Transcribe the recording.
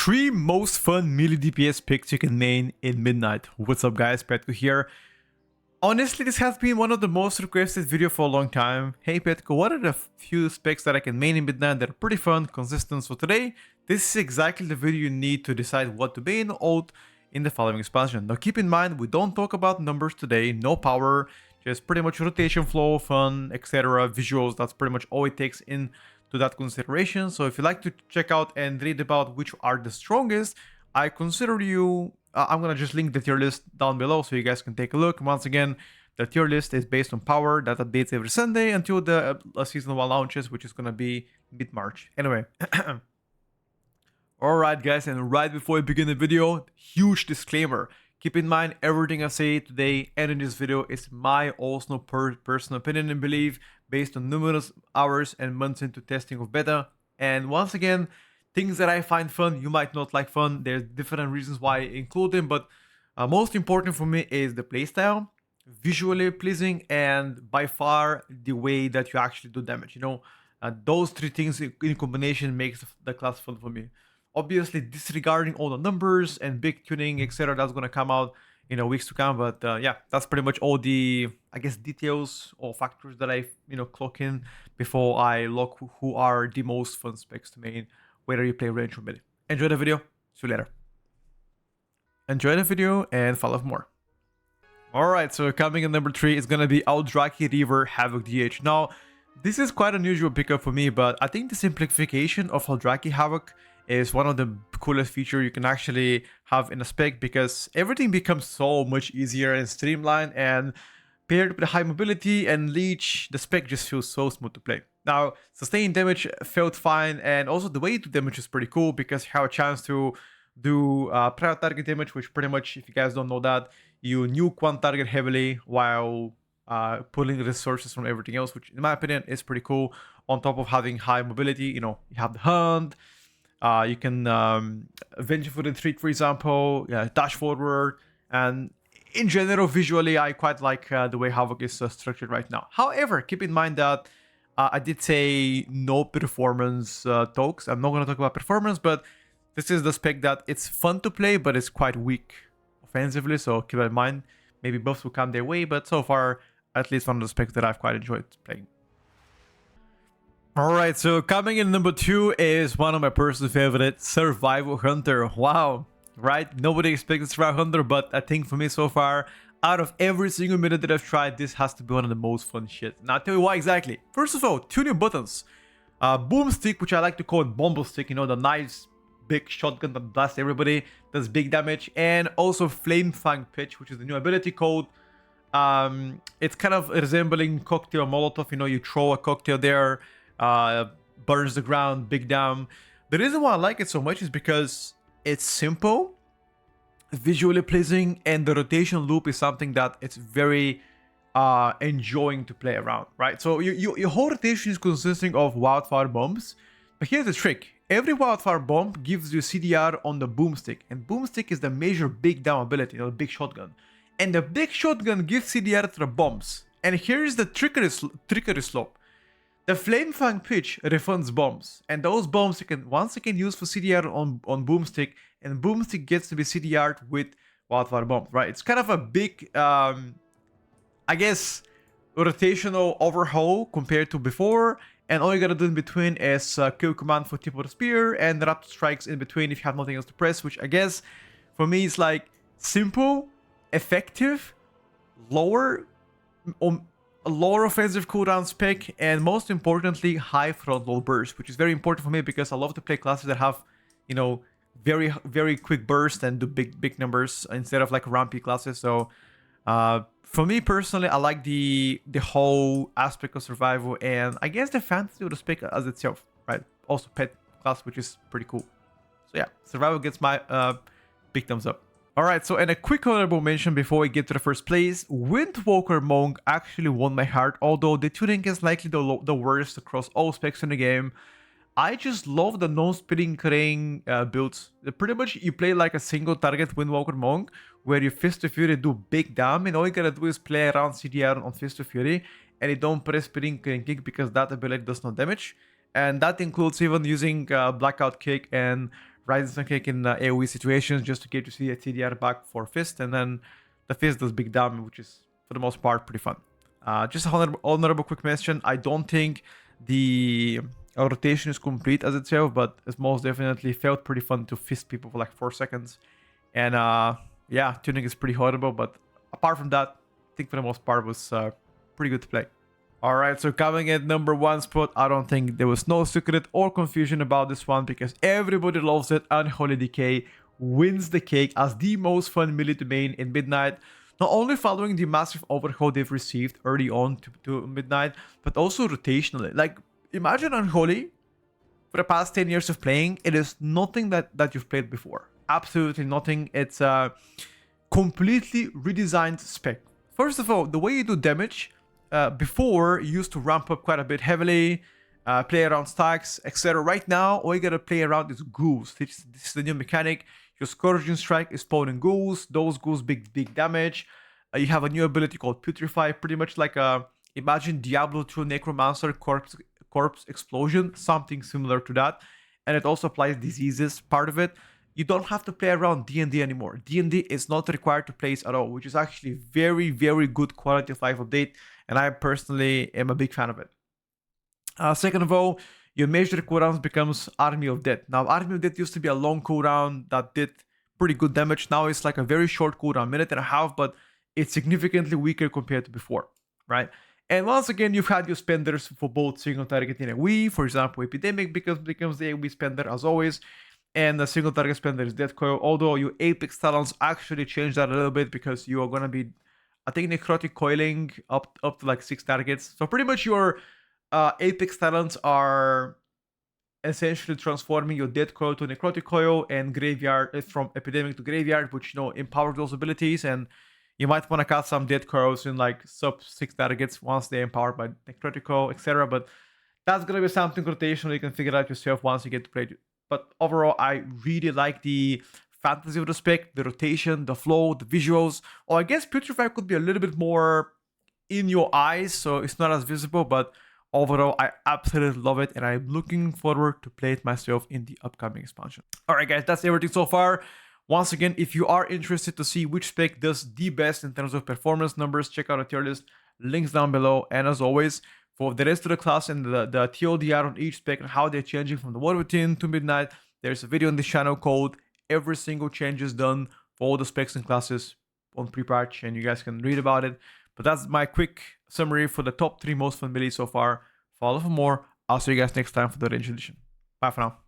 3 most fun melee DPS picks you can main in Midnight. What's up guys, Petko here. Honestly, this has been one of the most requested video for a long time. Hey Petko, what are the few specs that I can main in Midnight that are pretty fun, consistent? So today, this is exactly the video you need to decide what to main out in the following expansion. Now keep in mind, we don't talk about numbers today, no power, just pretty much rotation flow, fun, etc. Visuals, that's pretty much all it takes in to that consideration. So if you like to check out and read about which are the strongest, I consider you, I'm gonna just link the tier list down below so you guys can take a look. Once again, the tier list is based on power that updates every Sunday until the season 1 launches, which is gonna be mid-March. Anyway, alright guys, and right before we begin the video, huge disclaimer. Keep in mind, everything I say today and in this video is my also personal opinion and belief based on numerous hours and months into testing of beta. And once again, things that I find fun, you might not like fun. There's different reasons why I include them, but most important for me is the playstyle, visually pleasing, and by far the way that you actually do damage. You know, those three things in combination makes the class fun for me. Obviously, disregarding all the numbers and big tuning, etc., that's gonna come out in weeks to come. But yeah, that's pretty much all the, I guess, details or factors that I clock in before I lock who are the most fun specs to main, whether you play range or mid. Enjoy the video. See you later. Enjoy the video and follow for more. Alright, so coming in number 3 is gonna be Eldrazi Reaver Havoc DH. Now, this is quite an unusual pickup for me, but I think the simplification of Eldrazi Havoc is one of the coolest features you can actually have in a spec, because everything becomes so much easier and streamlined, and paired with high mobility and leech, the spec just feels so smooth to play. Now, sustained damage felt fine, and also the way you do damage is pretty cool because you have a chance to do prior target damage, which pretty much, if you guys don't know that, you nuke one target heavily while pulling resources from everything else, which in my opinion is pretty cool. On top of having high mobility, you have the hunt, you can venture for retreat, for example, dash forward, and in general, visually, I quite like the way Havoc is structured right now. However, keep in mind that I did say no performance talks. I'm not going to talk about performance, but this is the spec that it's fun to play, but it's quite weak offensively, so keep that in mind. Maybe buffs will come their way, but so far, at least one of the specs that I've quite enjoyed playing. Alright, so coming in number 2 is one of my personal favorites, Survival Hunter. Wow, right? Nobody expected Survival Hunter, but I think for me so far, out of every single minute that I've tried, this has to be one of the most fun shit. Now I'll tell you why exactly. First of all, 2 new buttons. Boomstick, which I like to call it Bomblestick, the nice big shotgun that blasts everybody, does big damage, and also Flame Fang Pitch, which is the new ability code. It's kind of resembling Cocktail Molotov, you throw a cocktail there, burns the ground, big down. The reason why I like it so much is because it's simple, visually pleasing, and the rotation loop is something that it's very enjoying to play around, right? So your whole rotation is consisting of wildfire bombs, but here's the trick. Every wildfire bomb gives you CDR on the boomstick, and boomstick is the major big down ability, the big shotgun, and the big shotgun gives CDR to the bombs. And here's the trickery slope. The Flame Fang Pitch refunds bombs, and those bombs you can once again use for CDR on Boomstick, and Boomstick gets to be CDR'd with Wildfire Bombs, right? It's kind of a big, I guess, rotational overhaul compared to before, and all you gotta do in between is kill command for Tip of the Spear and Raptor Strikes in between if you have nothing else to press, which I guess for me is like simple, effective, lower offensive cooldown spec, and most importantly, high frontal burst, which is very important for me because I love to play classes that have, very, very quick burst and do big numbers instead of like rampy classes. So for me personally, I like the whole aspect of survival, and I guess the fantasy of the spec as itself, right? Also pet class, which is pretty cool. So yeah, survival gets my big thumbs up. Alright, so and a quick honorable mention before we get to the first place, Windwalker Monk actually won my heart, although the tuning is likely the worst across all specs in the game. I just love the non-spinning ring builds. Pretty much you play like a single target Windwalker Monk, where you Fist of Fury do big damage, and all you gotta do is play around CDR on Fist of Fury, and you don't press spinning kick because that ability does no damage. And that includes even using Blackout Kick and Rising Kick in AoE situations just to get to see a TDR back for Fist, and then the Fist does big damage, which is for the most part pretty fun. Just a honorable quick mention, I don't think the rotation is complete as itself, but it most definitely felt pretty fun to Fist people for like 4 seconds. And yeah, tuning is pretty horrible, but apart from that, I think for the most part was pretty good to play. Alright, so coming at number 1 spot, I don't think there was no secret or confusion about this one because everybody loves it. Unholy Decay wins the cake as the most fun melee to main in Midnight. Not only following the massive overhaul they've received early on to Midnight, but also rotationally. Like, imagine Unholy, for the past 10 years of playing, it is nothing that you've played before. Absolutely nothing. It's a completely redesigned spec. First of all, the way you do damage, before you used to ramp up quite a bit heavily, play around stacks, etc. Right now, all you gotta play around is ghouls. This is the new mechanic. Your Scourging Strike is spawning ghouls. Those ghouls big damage. You have a new ability called Putrefy, pretty much like imagine Diablo 2 Necromancer corpse explosion, something similar to that. And it also applies diseases, part of it. You don't have to play around D&D anymore. D&D is not required to place at all, which is actually very good quality of life update, and I personally am a big fan of it. Second of all, your major cooldowns becomes Army of Death. Now, Army of Death used to be a long cooldown that did pretty good damage. Now it's like a very short cooldown, minute and a half, but it's significantly weaker compared to before, right? And once again, you've had your spenders for both single target and AoE. For example, Epidemic becomes the AoE spender as always, and the single target spender is Death Coil. Although your Apex Talons actually changed that a little bit because you are gonna be, I think, necrotic coiling up to like 6 targets. So pretty much your Apex Talons are essentially transforming your Death Coil to Necrotic Coil, and Graveyard from Epidemic to Graveyard, which, you know, empower those abilities. And you might want to cut some Death Coils in like sub 6 targets once they're empowered by Necrotic Coil, etc. But that's gonna be something rotational you can figure out yourself once you get to play it. But overall, I really like the fantasy of the spec, the rotation, the flow, the visuals. Or I guess Putrefy could be a little bit more in your eyes, so it's not as visible, but overall, I absolutely love it, and I'm looking forward to play it myself in the upcoming expansion. Alright guys, that's everything so far. Once again, if you are interested to see which spec does the best in terms of performance numbers, check out a tier list, links down below. And as always, for the rest of the class and the TLDR on each spec and how they're changing from the War Routine to Midnight, there's a video on this channel called Every Single Change is Done for all the specs and classes on pre-patch, and you guys can read about it. But that's my quick summary for the top 3 most fun melees so far. Follow for more. I'll see you guys next time for the Range Edition. Bye for now.